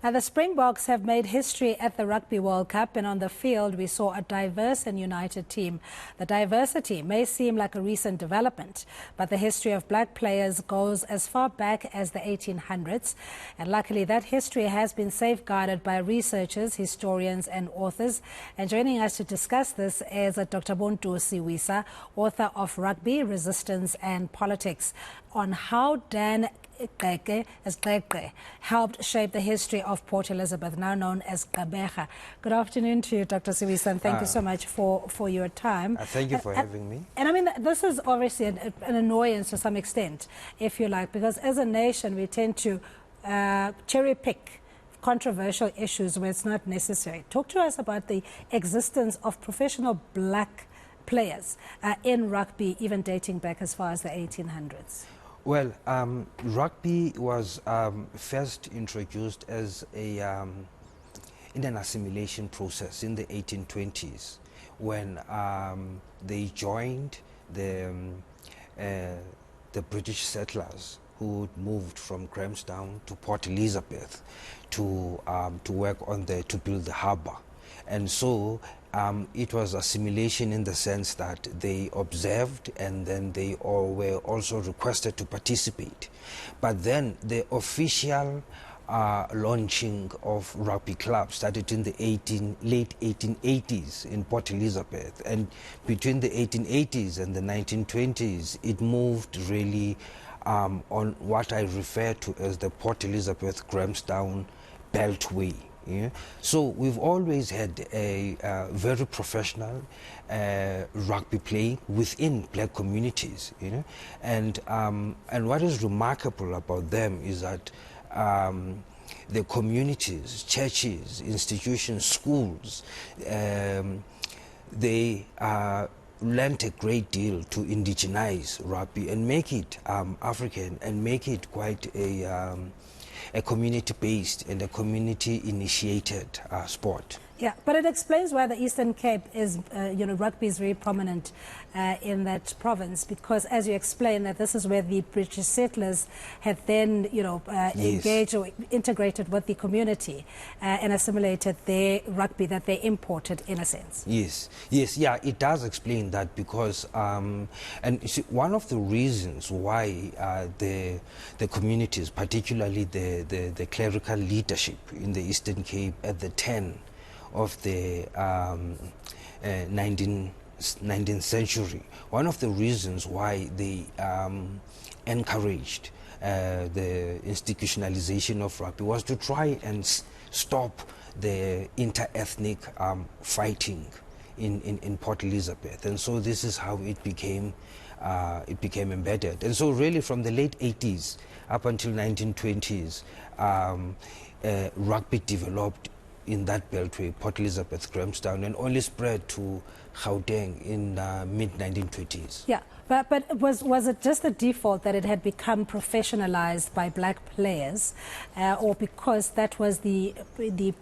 Now, the Springboks have made history at the Rugby World Cup, and on the field we saw a diverse and united team. The diversity may seem like a recent development, but the history of black players goes as far back as the 1800s, and luckily that history has been safeguarded by researchers, historians and authors. And joining us to discuss this is Dr. Buntu Siwisa, author of Rugby, Resistance and Politics, on how Dan Qeqe helped shape the history of Port Elizabeth, now known as Gqeberha. Good afternoon to you, Dr. Siwisa, and thank you so much for your time. Thank you for having me. And I mean, this is obviously an annoyance to some extent, if you like, because as a nation we tend to cherry pick controversial issues where it's not necessary. Talk to us about the existence of professional black players in rugby, even dating back as far as the 1800s. Well, rugby was first introduced as a in an assimilation process in the 1820s when they joined the British settlers who moved from Grahamstown to Port Elizabeth to work on to build the harbour. And so it was assimilation in the sense that they observed and then they were also requested to participate. But then the official launching of rugby clubs started in the late 1880s in Port Elizabeth. And between the 1880s and the 1920s, it moved really on what I refer to as the Port Elizabeth Grahamstown Beltway. Yeah. So we've always had a very professional rugby playing within black communities, you know, and what is remarkable about them is that the communities, churches, institutions, schools, they lent a great deal to indigenize rugby and make it African and make it quite a community-based and a community-initiated sport. Yeah, but it explains why the Eastern Cape is, rugby is very prominent in that province, because as you explained, that this is where the British settlers had then, Yes. engaged or integrated with the community and assimilated their rugby that they imported, in a sense. Yes, yeah, it does explain that because, and you see, one of the reasons why the communities, particularly the clerical leadership in the Eastern Cape at the turn of the 19th century, one of the reasons why they encouraged the institutionalization of rugby was to try and stop the inter-ethnic fighting in Port Elizabeth. And so this is how it became embedded. And so really from the late 80s up until 1920s, rugby developed in that beltway, Port Elizabeth, Grahamstown, and only spread to Gauteng in mid-1920s. Yeah, but was it just the default that it had become professionalized by black players, or because that was the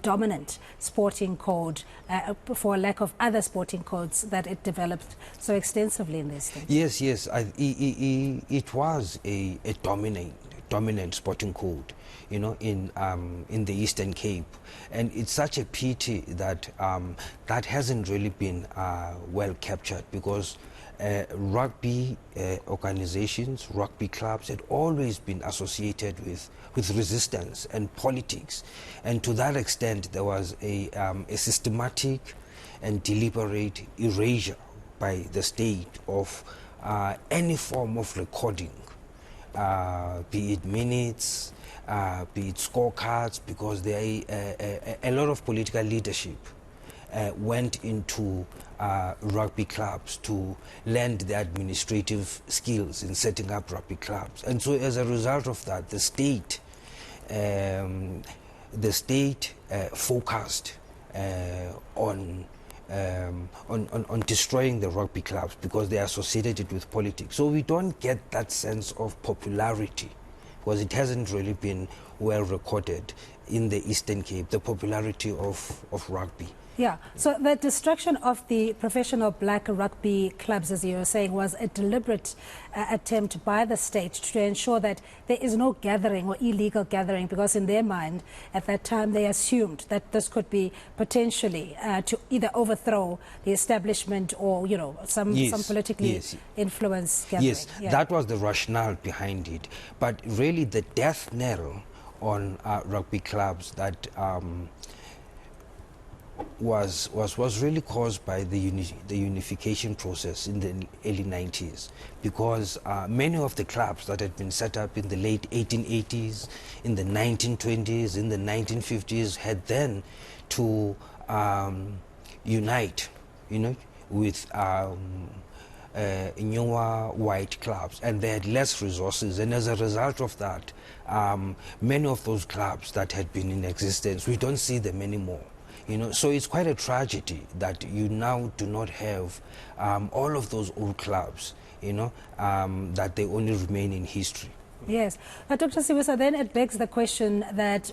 dominant sporting code, for lack of other sporting codes, that it developed so extensively in this thing? Yes, it was a dominant sporting code, in the Eastern Cape, and it's such a pity that that hasn't really been well captured, because rugby organizations, rugby clubs had always been associated with resistance and politics, and to that extent there was a systematic and deliberate erasure by the state of any form of recording, be it minutes, be it scorecards, because a lot of political leadership went into rugby clubs to lend their administrative skills in setting up rugby clubs. And so as a result of that, the state focused on destroying the rugby clubs because they associated it with politics. So we don't get that sense of popularity, because it hasn't really been well recorded in the Eastern Cape, the popularity of rugby. Yeah, so the destruction of the professional black rugby clubs, as you were saying, was a deliberate attempt by the state to ensure that there is no gathering or illegal gathering, because in their mind at that time they assumed that this could be potentially to either overthrow the establishment or, you know, some politically influenced gathering. Yes, that was the rationale behind it. But really the death knell on rugby clubs that was really caused by the unification process in the early 90s, because many of the clubs that had been set up in the late 1880s, in the 1920s, in the 1950s had then to unite, you know, with newer white clubs, and they had less resources, and as a result of that, many of those clubs that had been in existence, we don't see them anymore. You know, so it's quite a tragedy that you now do not have all of those old clubs, you know, that they only remain in history. Yes. But Dr. Siwisa, then it begs the question that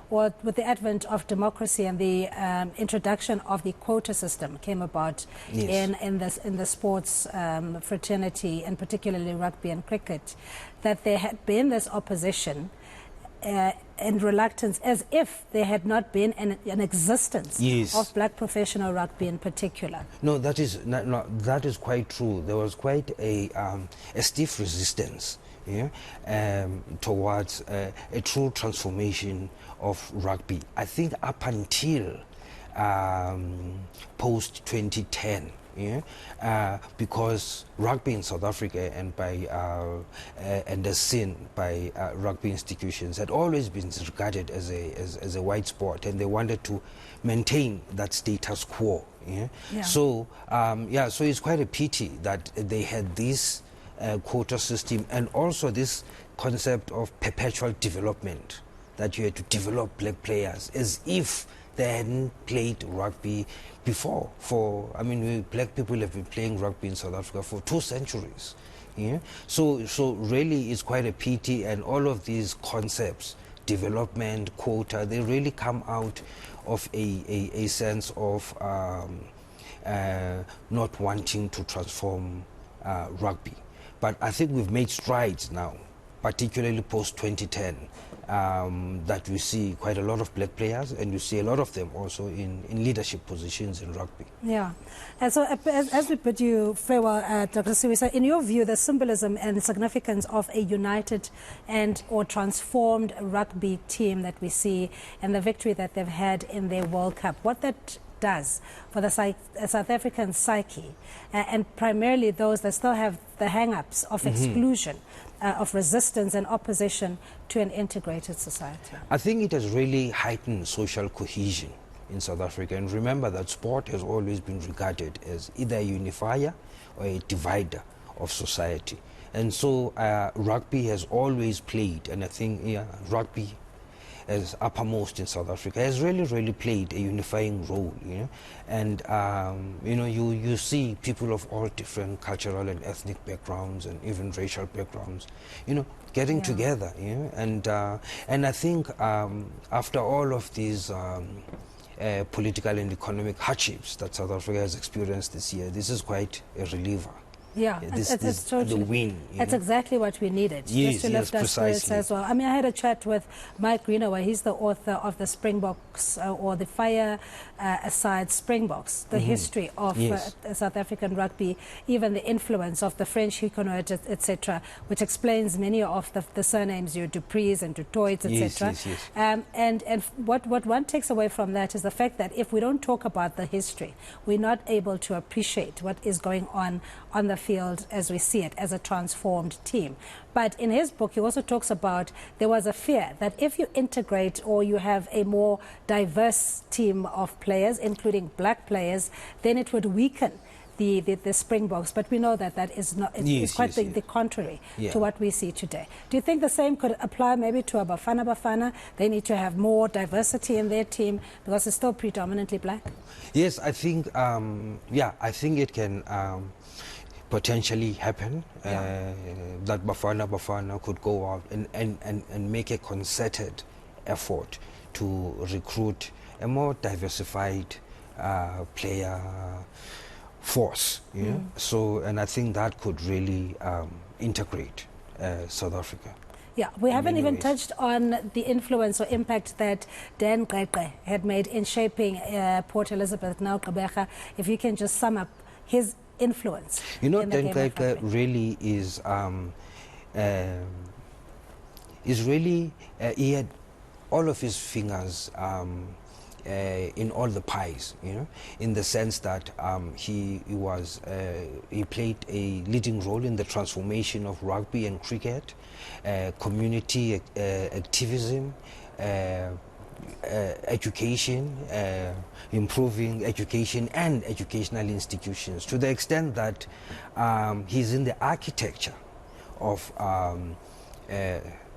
with the advent of democracy and the introduction of the quota system came about in the sports fraternity, and particularly rugby and cricket, that there had been this opposition and reluctance, as if there had not been an existence of black professional rugby in particular. No, that is quite true. There was quite a stiff resistance, towards a true transformation of rugby. I think up until post 2010. Because rugby in South Africa and as seen by rugby institutions had always been regarded as a white sport, and they wanted to maintain that status quo. So so it's quite a pity that they had this quota system, and also this concept of perpetual development, that you had to develop black players as if they hadn't played rugby before. Black people have been playing rugby in South Africa for 2 centuries. So really it's quite a pity, and all of these concepts, development, quota, they really come out of a sense of not wanting to transform rugby. But I think we've made strides now, particularly post 2010. That we see quite a lot of black players, and you see a lot of them also in leadership positions in rugby. Yeah. And so as we bid you farewell, Dr. Siwisa, in your view, the symbolism and significance of a united or transformed rugby team that we see, and the victory that they've had in their World Cup, what that does for the South African psyche, and primarily those that still have the hang-ups of exclusion, of resistance and opposition to an integrated society? I think it has really heightened social cohesion in South Africa. And remember that sport has always been regarded as either a unifier or a divider of society. And so rugby has always played, and I think rugby as uppermost in South Africa has really played a unifying role, and you see people of all different cultural and ethnic backgrounds and even racial backgrounds, getting together, and I think after all of these political and economic hardships that South Africa has experienced this year, this is quite a reliever. Yeah, it's totally the win. It's exactly what we needed, just to lift our spirits as well. I mean, I had a chat with Mike Greenaway. He's the author of the Springboks, or the Fire Aside Springboks, the history of South African rugby, even the influence of the French Huguenots, etc., which explains many of the surnames, your Duprees and Dutoits, etc. And what one takes away from that is the fact that if we don't talk about the history, we're not able to appreciate what is going on the field as we see it, as a transformed team. But in his book, he also talks about there was a fear that if you integrate or you have a more diverse team of players, including black players, then it would weaken the Springboks. But we know that is not, it's quite the contrary to what we see today. Do you think the same could apply maybe to a Bafana? They need to have more diversity in their team because it's still predominantly black? Yes, I think, I think it can potentially happen, that Bafana could go out and make a concerted effort to recruit a more diversified player force. So, and I think that could really integrate South Africa. Yeah, we haven't even touched on the influence or impact that Dan Qeqe had made in shaping Port Elizabeth. Now, Qeqe, if you can just sum up his influence. Dan Qeqe really he had all of his fingers in all the pies, in the sense that he played a leading role in the transformation of rugby and cricket, community activism, education, improving education and educational institutions, to the extent that he's in the architecture of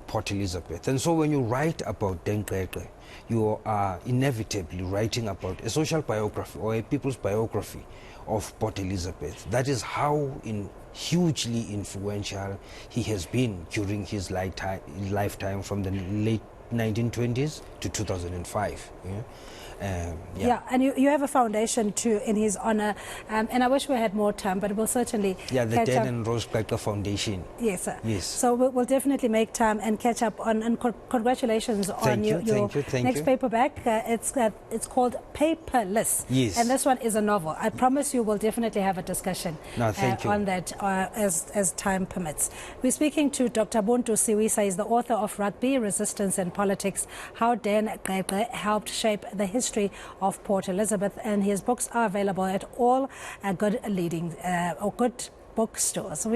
Port Elizabeth. And so when you write about Dan Qeqe, you are inevitably writing about a social biography or a people's biography of Port Elizabeth. That is how hugely influential he has been during his lifetime from the late 1920s to 2005. And you have a foundation too in his honor, and I wish we had more time, but we'll certainly the Dan and Rose Qeqe Foundation. Yes, sir. Yes. So we'll definitely make time and catch up on, and congratulations on your next paperback. It's called Paperless. Yes. And this one is a novel. I promise you we'll definitely have a discussion on that as time permits. We're speaking to Dr. Buntu Siwisa. He's the author of Rugby, Resistance and Politics, How Dan Qeqe Helped Shape the History of Port Elizabeth, and his books are available at all good bookstores.